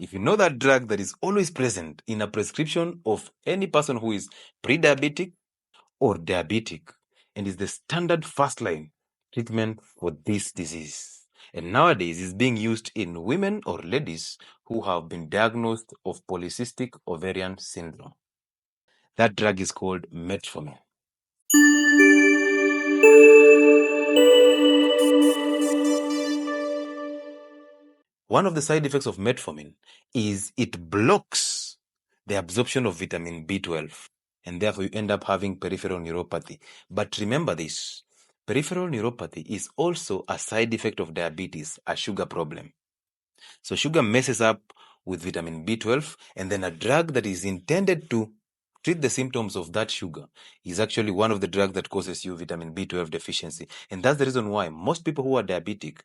If you know that drug that is always present in a prescription of any person who is pre-diabetic or diabetic and is the standard first line treatment for this disease. And nowadays is being used in women or ladies who have been diagnosed of polycystic ovarian syndrome. That drug is called metformin. One of the side effects of metformin is it blocks the absorption of vitamin B12, and therefore you end up having peripheral neuropathy. But remember this, peripheral neuropathy is also a side effect of diabetes, a sugar problem. So sugar messes up with vitamin B12, and then a drug that is intended to treat the symptoms of that sugar is actually one of the drugs that causes you vitamin B12 deficiency. And that's the reason why most people who are diabetic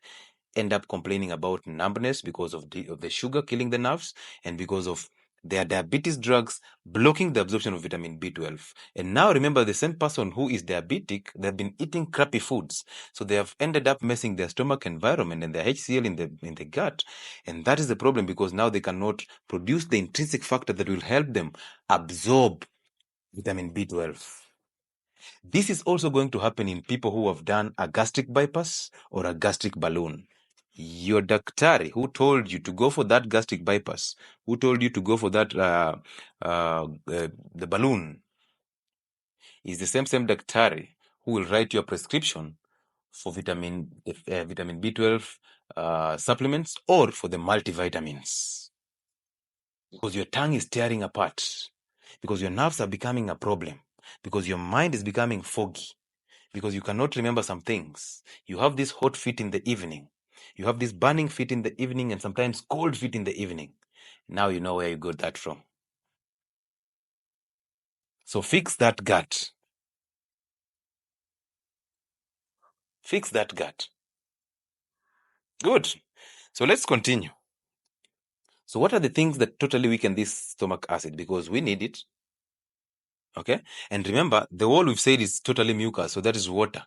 end up complaining about numbness because of the sugar killing the nerves and because of their diabetes drugs blocking the absorption of vitamin B12. And now remember, the same person who is diabetic, they've been eating crappy foods. So they have ended up messing their stomach environment and their HCl in the gut. And that is the problem, because now they cannot produce the intrinsic factor that will help them absorb vitamin B12. This is also going to happen in people who have done a gastric bypass or a gastric balloon. Your daktari who told you to go for that gastric bypass, who told you to go for that the balloon, is the same daktari who will write your prescription for vitamin B12 supplements or for the multivitamins. Because your tongue is tearing apart, because your nerves are becoming a problem, because your mind is becoming foggy, because you cannot remember some things. You have this hot feet in the evening. You have this burning feet in the evening and sometimes cold feet in the evening. Now you know where you got that from. So fix that gut. Fix that gut. Good. So let's continue. So what are the things that totally weaken this stomach acid? Because we need it. Okay. And remember, the wall we've said is totally mucus. So that is water.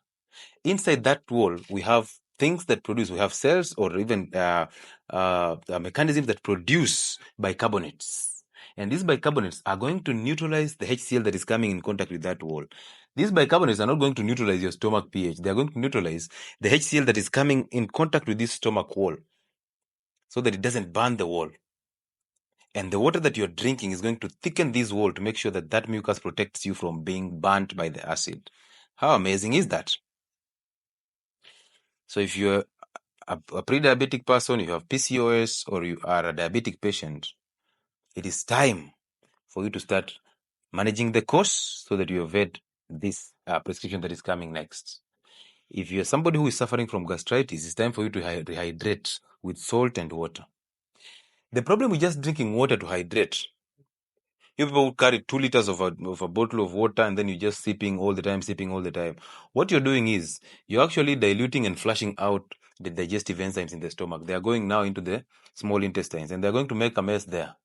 Inside that wall, we have things that produce. We have cells or even mechanisms that produce bicarbonates. And these bicarbonates are going to neutralize the HCl that is coming in contact with that wall. These bicarbonates are not going to neutralize your stomach pH. They are going to neutralize the HCl that is coming in contact with this stomach wall so that it doesn't burn the wall. And the water that you're drinking is going to thicken this wall to make sure that that mucus protects you from being burnt by the acid. How amazing is that? So if you're a pre-diabetic person, you have PCOS, or you are a diabetic patient, it is time for you to start managing the course so that you avoid this prescription that is coming next. If you're somebody who is suffering from gastritis, it's time for you to rehydrate with salt and water. The problem with just drinking water to hydrate, you people who carry 2 liters of a bottle of water and then you're just sipping all the time. What you're doing is you're actually diluting and flushing out the digestive enzymes in the stomach. They are going now into the small intestines and they're going to make a mess there.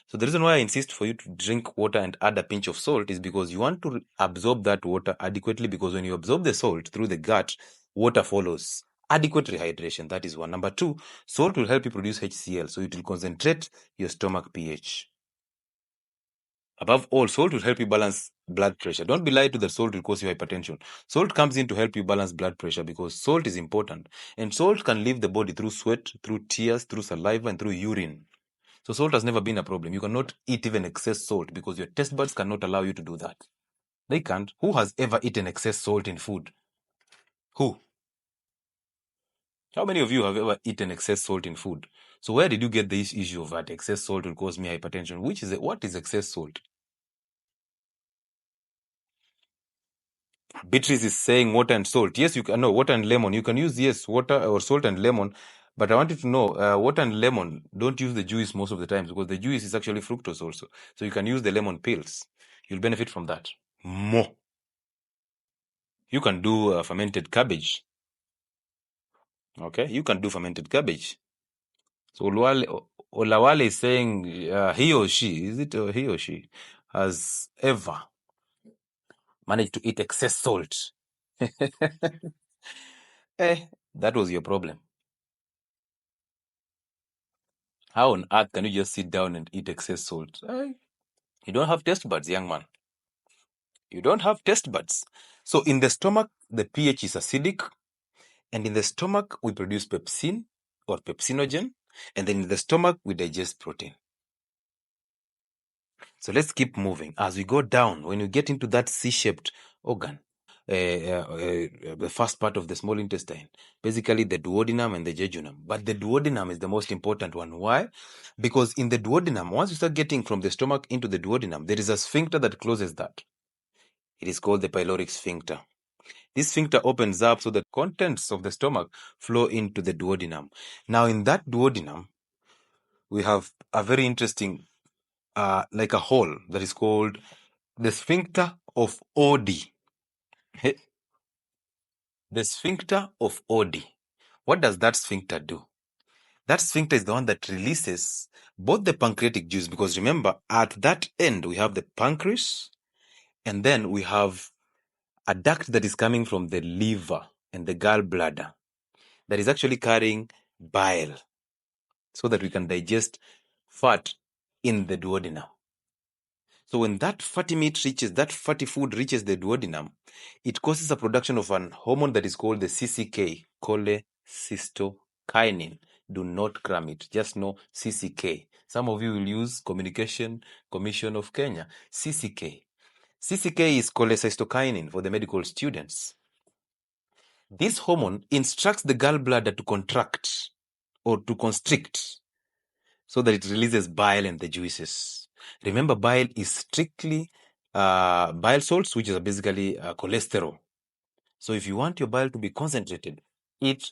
So the reason why I insist for you to drink water and add a pinch of salt is because you want to absorb that water adequately, because when you absorb the salt through the gut, water follows. Adequate rehydration, that is one. Number two, salt will help you produce HCl, so it will concentrate your stomach pH. Above all, salt will help you balance blood pressure. Don't be lied to that salt will cause you hypertension. Salt comes in to help you balance blood pressure because salt is important. And salt can leave the body through sweat, through tears, through saliva, and through urine. So salt has never been a problem. You cannot eat even excess salt because your taste buds cannot allow you to do that. They can't. Who has ever eaten excess salt in food? Who? How many of you have ever eaten excess salt in food? So where did you get this issue of that excess salt will cause me hypertension? What is excess salt? Beatrice is saying water and salt. Yes, you can. No, water and lemon. You can use, yes, water or salt and lemon. But I want you to know, water and lemon, don't use the juice most of the time because the juice is actually fructose also. So you can use the lemon pills. You'll benefit from that more. You can do fermented cabbage. Okay, you can do fermented cabbage. So Olawale is saying he or she, is it he or she, has ever managed to eat excess salt. That was your problem. How on earth can you just sit down and eat excess salt? You don't have taste buds, young man. You don't have taste buds. So in the stomach, the pH is acidic, and in the stomach, we produce pepsin or pepsinogen, and then in the stomach, we digest protein. So let's keep moving. As we go down, when you get into that C-shaped organ, the first part of the small intestine, basically the duodenum and the jejunum. But the duodenum is the most important one. Why? Because in the duodenum, once you start getting from the stomach into the duodenum, there is a sphincter that closes that. It is called the pyloric sphincter. This sphincter opens up so the contents of the stomach flow into the duodenum. Now, in that duodenum, we have a very interesting, like a hole that is called the sphincter of Oddi. The sphincter of Oddi. What does that sphincter do? That sphincter is the one that releases both the pancreatic juice, because remember, at that end, we have the pancreas, and then we have a duct that is coming from the liver and the gallbladder that is actually carrying bile so that we can digest fat in the duodenum. So when that fatty food reaches the duodenum, it causes a production of an hormone that is called the CCK, cholecystokinin. Do not cram it. Just know CCK. Some of you will use Communication Commission of Kenya. CCK. CCK is cholecystokinin for the medical students. This hormone instructs the gallbladder to contract or to constrict so that it releases bile and the juices. Remember, bile is strictly bile salts, which is basically cholesterol. So if you want your bile to be concentrated, eat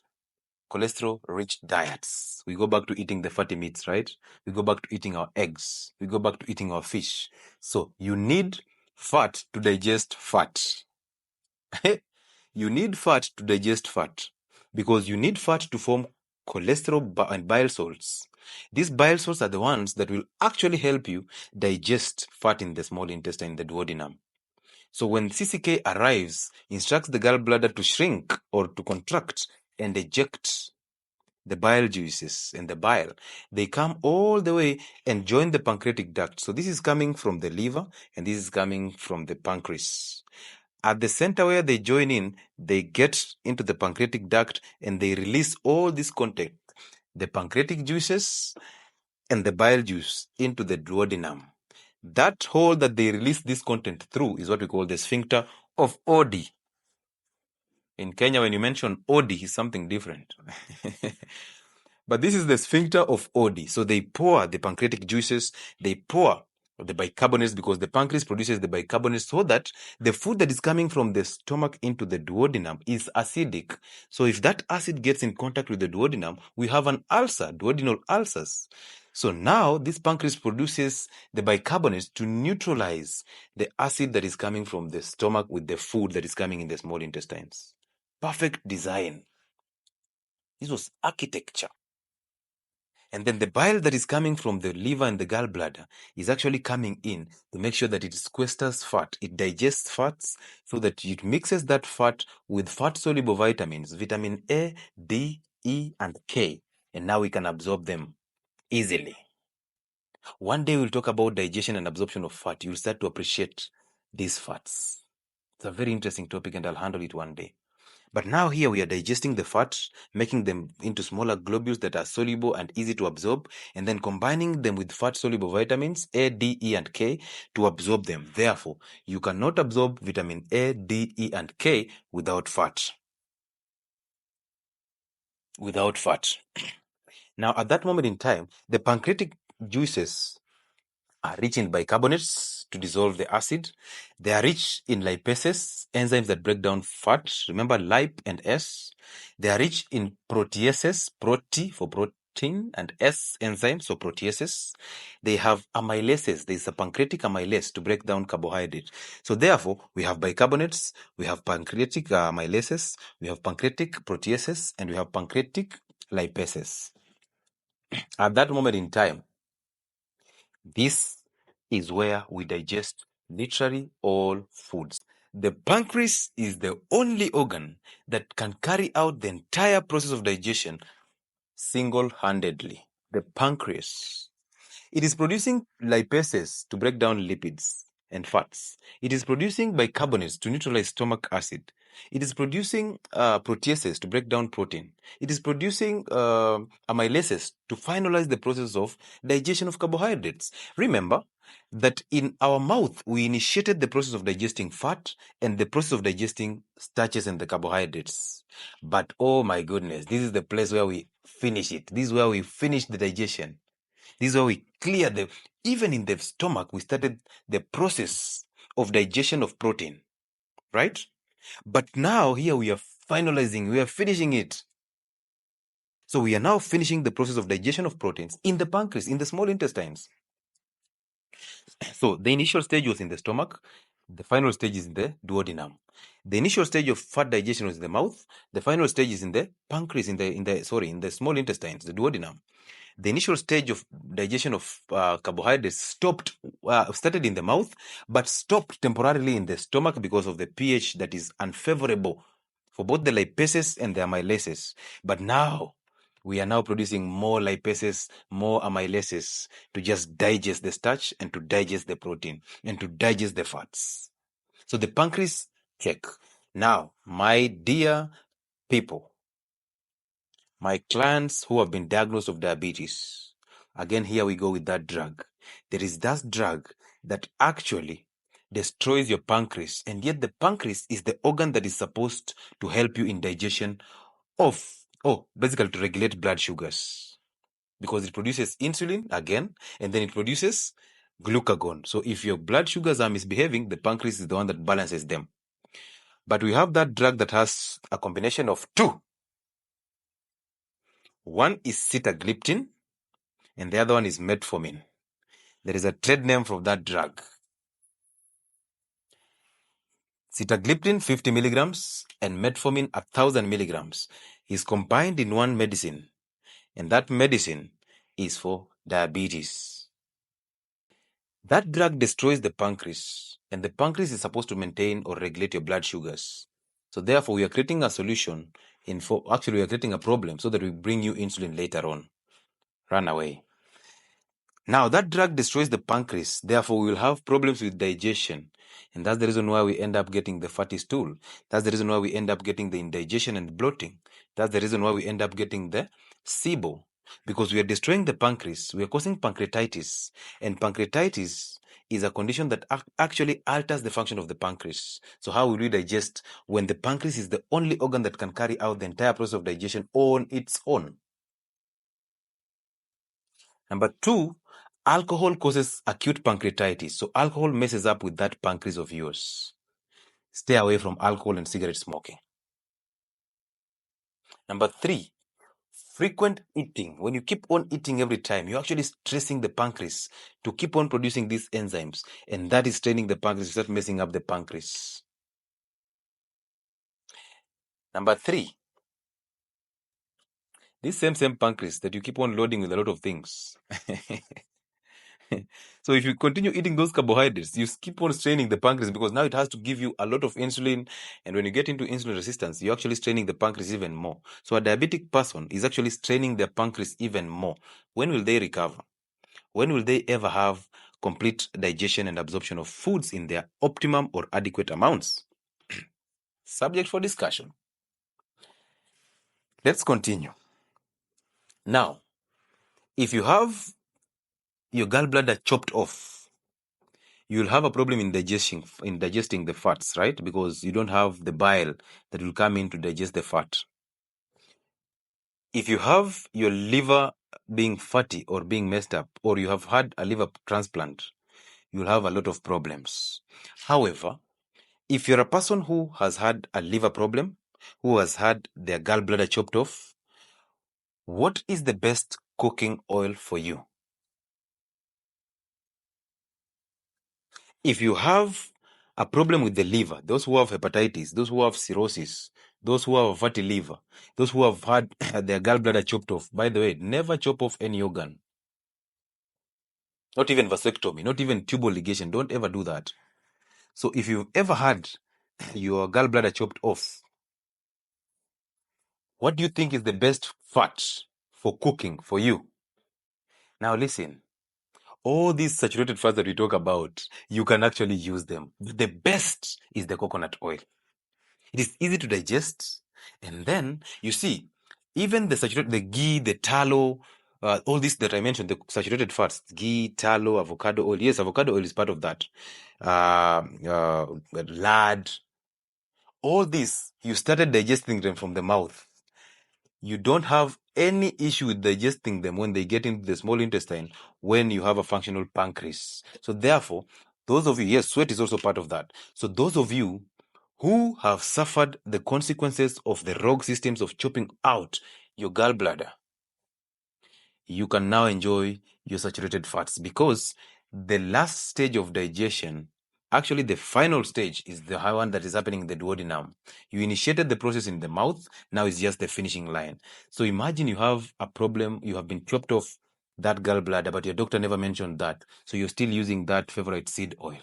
cholesterol-rich diets. We go back to eating the fatty meats, right? We go back to eating our eggs. We go back to eating our fish. So you need fat to digest fat. You need fat to digest fat because you need fat to form cholesterol and bile salts. These bile salts are the ones that will actually help you digest fat in the small intestine, the duodenum. So when CCK arrives, instructs the gallbladder to shrink or to contract and eject the bile juices and the bile. They come all the way and join the pancreatic duct. So this is coming from the liver and this is coming from the pancreas. At the center where they join in, they get into the pancreatic duct and they release all this content, the pancreatic juices and the bile juice, into the duodenum. That hole that they release this content through is what we call the sphincter of Oddi. In Kenya, when you mention Oddi, it's something different. But this is the sphincter of Oddi. So they pour the pancreatic juices, they pour the bicarbonates, because the pancreas produces the bicarbonates, so that the food that is coming from the stomach into the duodenum is acidic. So if that acid gets in contact with the duodenum, we have an ulcer, duodenal ulcers. So now this pancreas produces the bicarbonates to neutralize the acid that is coming from the stomach with the food that is coming in the small intestines. Perfect design. This was architecture. And then the bile that is coming from the liver and the gallbladder is actually coming in to make sure that it sequesters fat. It digests fats so that it mixes that fat with fat-soluble vitamins, vitamin A, D, E, and K. And now we can absorb them easily. One day we'll talk about digestion and absorption of fat. You'll start to appreciate these fats. It's a very interesting topic and I'll handle it one day. But now here we are digesting the fat, making them into smaller globules that are soluble and easy to absorb, and then combining them with fat-soluble vitamins A, D, E, and K to absorb them. Therefore, you cannot absorb vitamin A, D, E, and K without fat. Without fat. Now, at that moment in time, the pancreatic juices are rich in bicarbonates to dissolve the acid. They are rich in lipases, enzymes that break down fat. Remember lip and S. They are rich in proteases, prote for protein, and S enzymes, so proteases. They have amylases. There is a pancreatic amylase to break down carbohydrate. So therefore, we have bicarbonates, we have pancreatic amylases, we have pancreatic proteases, and we have pancreatic lipases. At that moment in time, this is where we digest literally all foods. The pancreas is the only organ that can carry out the entire process of digestion single-handedly. the pancreas. It is producing lipases to break down lipids and fats. It is producing bicarbonates to neutralize stomach acid. It is producing proteases to break down protein. It is producing amylases to finalize the process of digestion of carbohydrates. Remember that in our mouth, we initiated the process of digesting fat and the process of digesting starches and the carbohydrates. But oh my goodness, this is the place where we finish it. This is where we finish the digestion. This is how we clear even in the stomach, we started the process of digestion of protein, right? But now here we are finalizing, we are finishing it. So we are now finishing the process of digestion of proteins in the pancreas, in the small intestines. So the initial stage was in the stomach. The final stage is in the duodenum. The initial stage of fat digestion was in the mouth. The final stage is in the pancreas, in the small intestines, the duodenum. The initial stage of digestion of carbohydrates started in the mouth, but stopped temporarily in the stomach because of the pH that is unfavorable for both the lipases and the amylases. But now, we are now producing more lipases, more amylases to just digest the starch and to digest the protein and to digest the fats. So the pancreas, check. Now, my dear people, my clients who have been diagnosed with diabetes, again, here we go with that drug. There is that drug that actually destroys your pancreas, and yet the pancreas is the organ that is supposed to help you in digestion of, basically to regulate blood sugars, because it produces insulin again, and then it produces glucagon. So if your blood sugars are misbehaving, the pancreas is the one that balances them. But we have that drug that has a combination of two. One is sitagliptin, and the other one is metformin. There is a trade name for that drug. Sitagliptin 50 milligrams and metformin 1,000 milligrams is combined in one medicine, and that medicine is for diabetes. That drug destroys the pancreas, and the pancreas is supposed to maintain or regulate your blood sugars. So therefore, we are creating a solution we are creating a problem so that we bring you insulin later on. Run away. Now, that drug destroys the pancreas. Therefore, we will have problems with digestion. And that's the reason why we end up getting the fatty stool. That's the reason why we end up getting the indigestion and bloating. That's the reason why we end up getting the SIBO. Because we are destroying the pancreas. We are causing pancreatitis. And pancreatitis is a condition that actually alters the function of the pancreas. So how will we digest when the pancreas is the only organ that can carry out the entire process of digestion on its own? Number two, alcohol causes acute pancreatitis. So alcohol messes up with that pancreas of yours. Stay away from alcohol and cigarette smoking. Number three, frequent eating. When you keep on eating every time, you're actually stressing the pancreas to keep on producing these enzymes. And that is straining the pancreas to start messing up the pancreas. Number three, this same pancreas that you keep on loading with a lot of things. So if you continue eating those carbohydrates, you keep on straining the pancreas because now it has to give you a lot of insulin. And when you get into insulin resistance, you're actually straining the pancreas even more. So a diabetic person is actually straining their pancreas even more. When will they recover? When will they ever have complete digestion and absorption of foods in their optimum or adequate amounts? Subject for discussion. Let's continue. Now, if you have your gallbladder chopped off, you'll have a problem in digesting the fats, right? Because you don't have the bile that will come in to digest the fat. If you have your liver being fatty or being messed up, or you have had a liver transplant, you'll have a lot of problems. However, if you're a person who has had a liver problem, who has had their gallbladder chopped off, what is the best cooking oil for you? If you have a problem with the liver, those who have hepatitis, those who have cirrhosis, those who have a fatty liver, those who have had their gallbladder chopped off, by the way, never chop off any organ. Not even vasectomy, not even tubal ligation. Don't ever do that. So if you've ever had your gallbladder chopped off, what do you think is the best fat for cooking for you? Now listen, all these saturated fats that we talk about, you can actually use them. The best is the coconut oil. It is easy to digest. And then you see, even the ghee, the tallow, all this that I mentioned, the saturated fats, ghee, tallow, avocado oil. Yes, avocado oil is part of that. Lard, all this, you started digesting them from the mouth. You don't have any issue with digesting them when they get into the small intestine when you have a functional pancreas. So therefore, those of you, yes, sweat is also part of that. So those of you who have suffered the consequences of the rogue systems of chopping out your gallbladder, you can now enjoy your saturated fats, because the last stage of digestion, actually the final stage, is the one that is happening in the duodenum. You initiated the process in the mouth, now it's just the finishing line. So imagine you have a problem, you have been chopped off that gallbladder, but your doctor never mentioned that. So you're still using that favorite seed oil.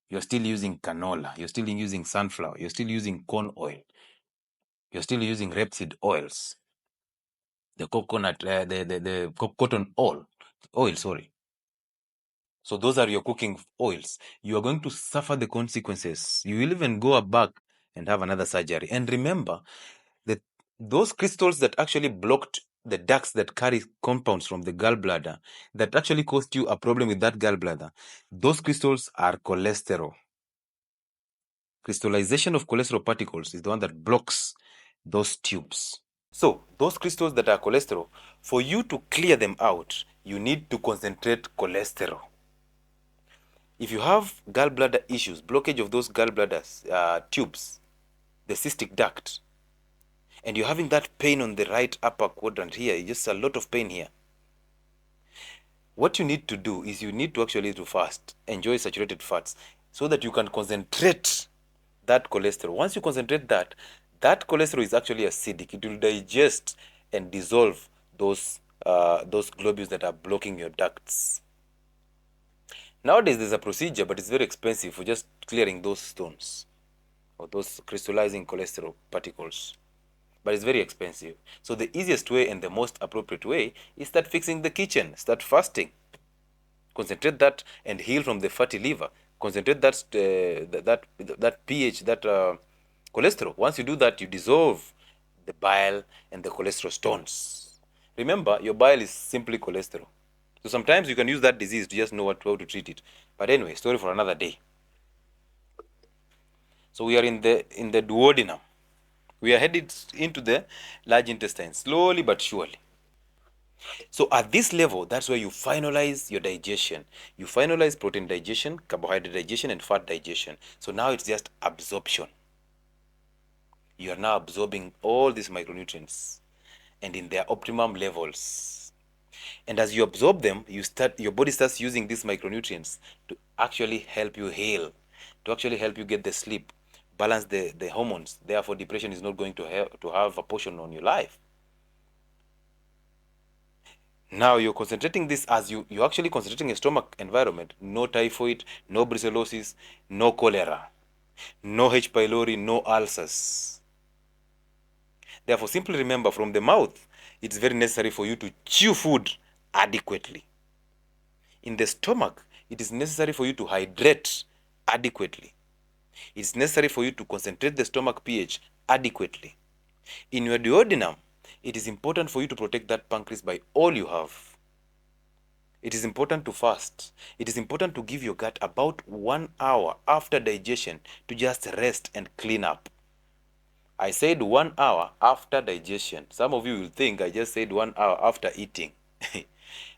You're still using canola. You're still using sunflower. You're still using corn oil. You're still using rapeseed oils. The coconut, the cotton oil, sorry. So those are your cooking oils. You are going to suffer the consequences. You will even go back and have another surgery. And remember that those crystals that actually blocked the ducts that carry compounds from the gallbladder, that actually caused you a problem with that gallbladder, those crystals are cholesterol. Crystallization of cholesterol particles is the one that blocks those tubes. So those crystals that are cholesterol, for you to clear them out, you need to concentrate cholesterol. If you have gallbladder issues, blockage of those gallbladder tubes, the cystic duct, and you're having that pain on the right upper quadrant here, just a lot of pain here, what you need to do is you need to actually fast, enjoy saturated fats, so that you can concentrate that cholesterol. Once you concentrate that, that cholesterol is actually acidic. It will digest and dissolve those globules that are blocking your ducts. Nowadays, there's a procedure, but it's very expensive for just clearing those stones or those crystallizing cholesterol particles. But it's very expensive. So the easiest way and the most appropriate way is start fixing the kitchen, start fasting. Concentrate that and heal from the fatty liver. Concentrate that pH, that cholesterol. Once you do that, you dissolve the bile and the cholesterol stones. Remember, your bile is simply cholesterol. So sometimes you can use that disease to just know how to treat it. But anyway, story for another day. So we are in the duodenum. We are headed into the large intestine, slowly but surely. So at this level, that's where you finalize your digestion. You finalize protein digestion, carbohydrate digestion, and fat digestion. So now it's just absorption. You are now absorbing all these micronutrients and in their optimum levels. And as you absorb them, your body starts using these micronutrients to actually help you heal, to actually help you get the sleep, balance the hormones. Therefore, depression is not going to have a portion on your life. Now you're concentrating this as you're actually concentrating a stomach environment. No typhoid, no brucellosis, no cholera, no H. pylori, no ulcers. Therefore, simply remember, from the mouth, it's very necessary for you to chew food adequately. In the stomach, it is necessary for you to hydrate adequately. It's necessary for you to concentrate the stomach pH adequately. In your duodenum, it is important for you to protect that pancreas by all you have. It is important to fast. It is important to give your gut about 1 hour after digestion to just rest and clean up. I said 1 hour after digestion. Some of you will think I just said 1 hour after eating.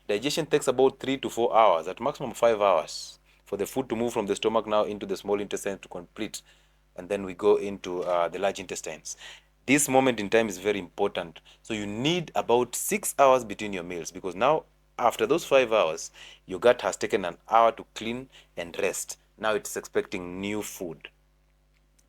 Digestion takes about 3 to 4 hours, at maximum 5 hours, for the food to move from the stomach now into the small intestine to complete. And then we go into the large intestines. This moment in time is very important. So you need about 6 hours between your meals, because now after those 5 hours, your gut has taken an hour to clean and rest. Now it's expecting new food.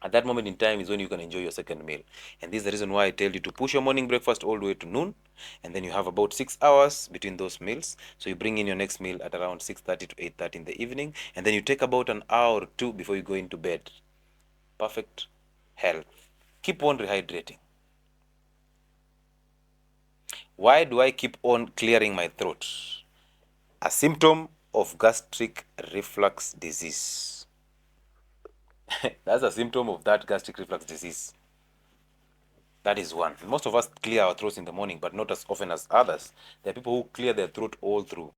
At that moment in time is when you can enjoy your second meal. And this is the reason why I tell you to push your morning breakfast all the way to noon. And then you have about 6 hours between those meals. So you bring in your next meal at around 6:30 to 8:30 in the evening. And then you take about an hour or two before you go into bed. Perfect health. Keep on rehydrating. Why do I keep on clearing my throat? A symptom of gastric reflux disease. That's a symptom of that gastric reflux disease. That is one. Most of us clear our throats in the morning, but not as often as others. There are people who clear their throat all through.